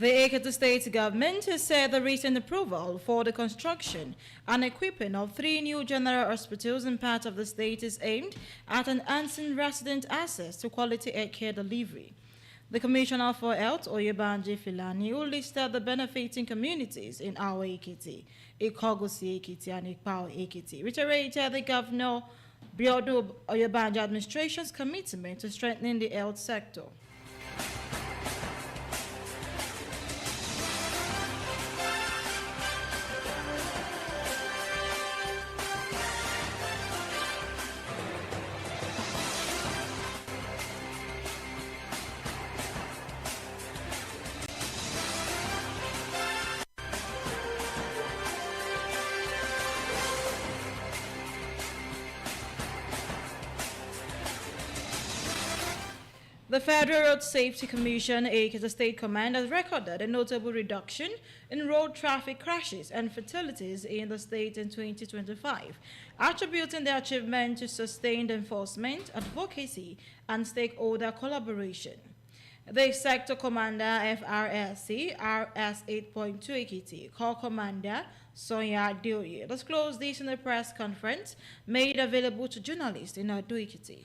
The Ekiti State government has said the recent approval for the construction and equipping of 3 new general hospitals in part of the state is aimed at enhancing resident access to quality care delivery. The Commissioner for Health, Oyebanji Filani, who listed the benefiting communities in Awa Ekiti, Ikogosi Ekiti, and Ikpao Ekiti, reiterated the Governor Biodu Oyebanji administration's commitment to strengthening the health sector. The Federal Road Safety Commission, Ekiti State Command, has recorded a notable reduction in road traffic crashes and fatalities in the state in 2025, attributing the achievement to sustained enforcement, advocacy, and stakeholder collaboration. The Sector Commander FRSC RS 8.2 Ekiti, Corps Commander Sonia Dioye, disclosed this in a press conference made available to journalists in Ado Ekiti.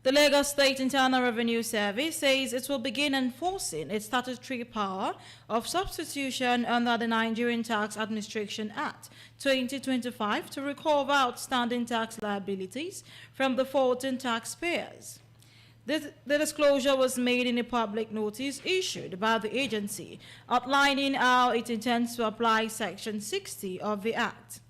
The Lagos State Internal Revenue Service says it will begin enforcing its statutory power of substitution under the Nigerian Tax Administration Act 2025 to recover outstanding tax liabilities from defaulting taxpayers. The disclosure was made in a public notice issued by the agency outlining how it intends to apply Section 60 of the Act.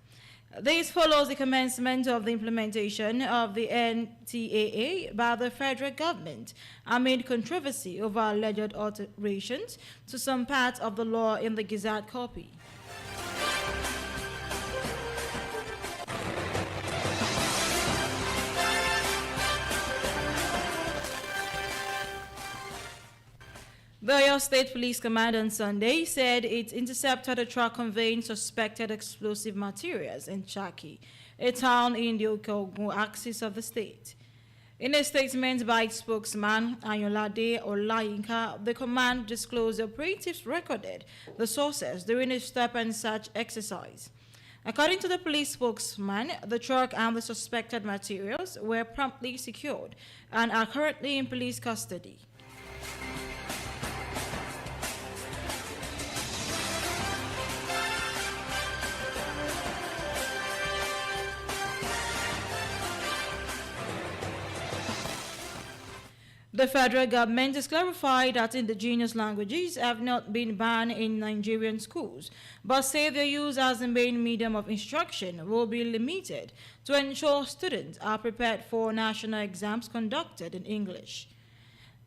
This follows the commencement of the implementation of the NTAA by the federal government amid controversy over alleged alterations to some parts of the law in the Gazette copy. The Oyo State Police Command on Sunday said it intercepted a truck conveying suspected explosive materials in Chaki, a town in the Okeogun axis of the state. In a statement by its spokesman, Ayolade Olayinka, the command disclosed the operatives recorded the sources during a stop-and-search exercise. According to the police spokesman, the truck and the suspected materials were promptly secured and are currently in police custody. The federal government has clarified that indigenous languages have not been banned in Nigerian schools, but say their use as the main medium of instruction will be limited to ensure students are prepared for national exams conducted in English.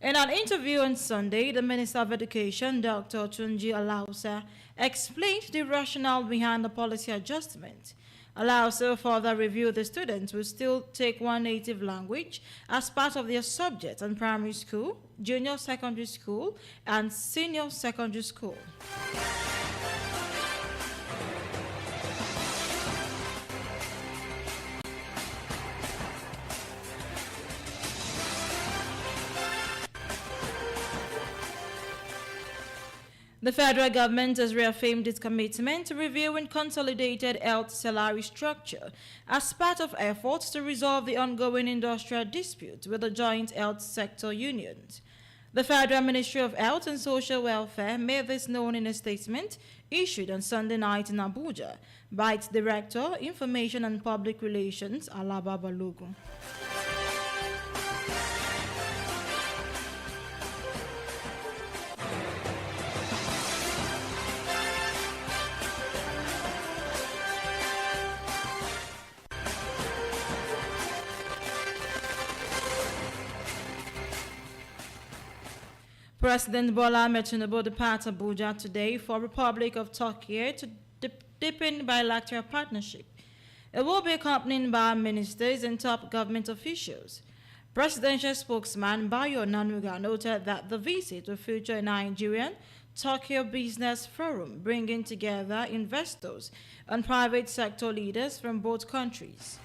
In an interview on Sunday, the Minister of Education, Dr. Tunji Alausa, explained the rationale behind the policy adjustment. Alausa further revealed the students will still take one native language as part of their subject in primary school, junior secondary school, and senior secondary school. The federal government has reaffirmed its commitment to reviewing consolidated health salary structure as part of efforts to resolve the ongoing industrial dispute with the joint health sector unions. The Federal Ministry of Health and Social Welfare made this known in a statement issued on Sunday night in Abuja by its Director, Information and Public Relations, Alaba Balogun. President Bola Ahmed Tinubu departed Abuja today for Republic of Turkey to deepen bilateral partnership. It will be accompanied by ministers and top government officials. Presidential spokesman Bayo Nanuga noted that the visit will feature a Nigerian Tokyo Business Forum, bringing together investors and private sector leaders from both countries.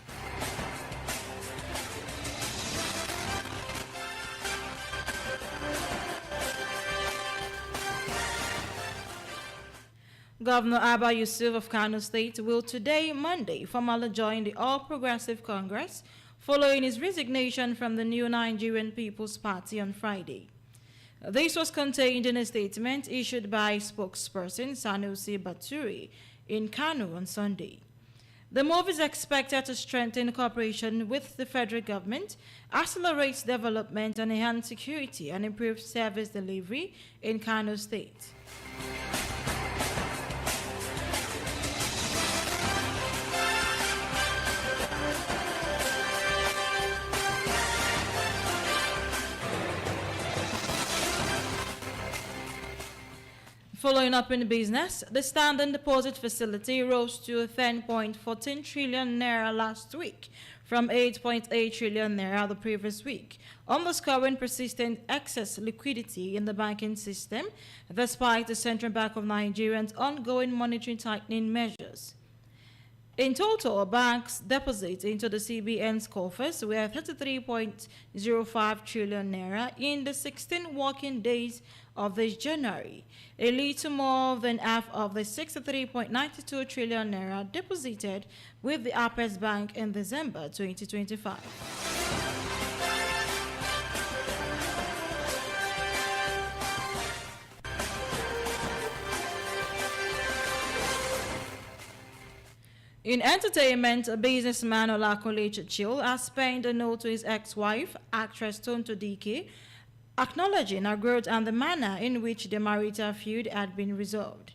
Governor Abba Yusuf of Kano State will today, Monday, formally join the All Progressive Congress following his resignation from the New Nigerian People's Party on Friday. This was contained in a statement issued by spokesperson Sanusi Baturi in Kano on Sunday. The move is expected to strengthen cooperation with the federal government, accelerate development and enhance security and improve service delivery in Kano State. Following up in business, the Standard Deposit Facility rose to 10.14 trillion naira last week from 8.8 trillion naira the previous week, underscoring persistent excess liquidity in the banking system despite the Central Bank of Nigeria's ongoing monetary tightening measures. In total, banks' deposits into the CBN's coffers were 33.05 trillion naira in the 16 working days of this January, a little more than half of the 63.92 trillion naira deposited with the Apex Bank in December 2025. In entertainment, businessman Olakole Chichil has penned a note to his ex-wife, actress Tonto Dike, acknowledging her growth and the manner in which the marital feud had been resolved.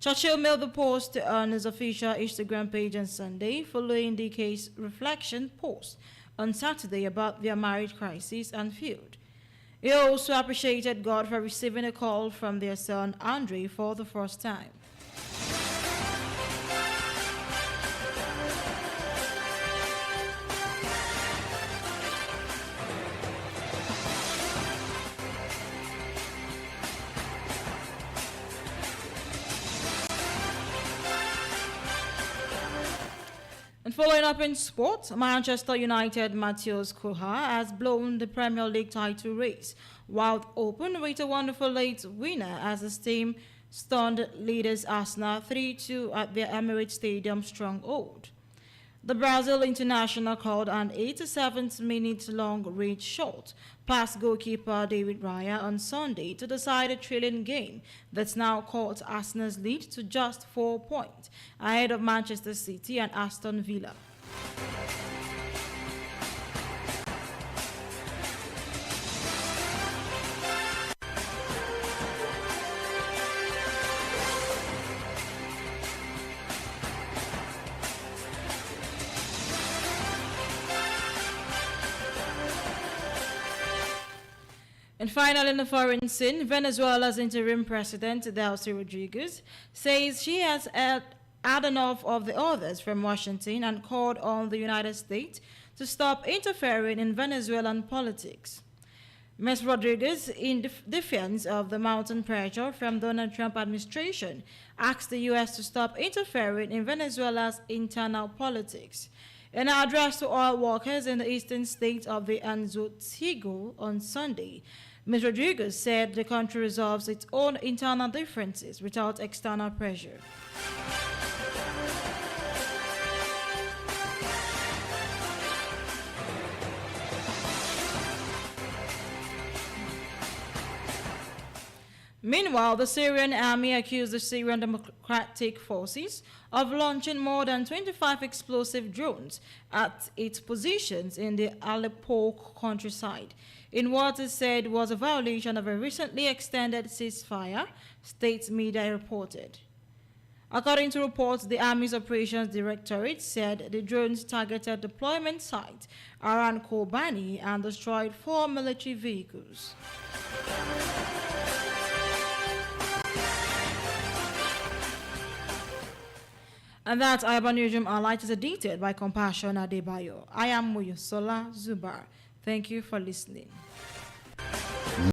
Churchill made the post on his official Instagram page on Sunday, following Dike's reflection post on Saturday about their marriage crisis and feud. He also appreciated God for receiving a call from their son Andre for the first time. And following up in sport, Manchester United Matheus Cunha has blown the Premier League title race, while open with a wonderful late winner as his team stunned leaders Arsenal 3-2 at their Emirates Stadium stronghold. The Brazil international called an 87th-minute long-range shot past goalkeeper David Raya on Sunday to decide a thrilling game that's now cut Arsenal's lead to just 4 points, ahead of Manchester City and Aston Villa. And finally, in the foreign scene, Venezuela's interim president, Delcy Rodriguez, says she has had enough of the orders from Washington and called on the United States to stop interfering in Venezuelan politics. Ms. Rodriguez, in defense of the mounting pressure from Donald Trump administration, asked the U.S. to stop interfering in Venezuela's internal politics. In an address to oil workers in the eastern state of the Anzoátegui on Sunday, Ms. Rodriguez said the country resolves its own internal differences without external pressure. Meanwhile, the Syrian army accused the Syrian Democratic Forces of launching more than 25 explosive drones at its positions in the Aleppo countryside, in what is said was a violation of a recently extended ceasefire, state media reported. According to reports, the Army's Operations Directorate said the drones targeted deployment sites around Kobani and destroyed 4 military vehicles. And that Ayaba Newsroom highlights is edited by Compassion Adebayo. I am Muyosola Zubar. Thank you for listening.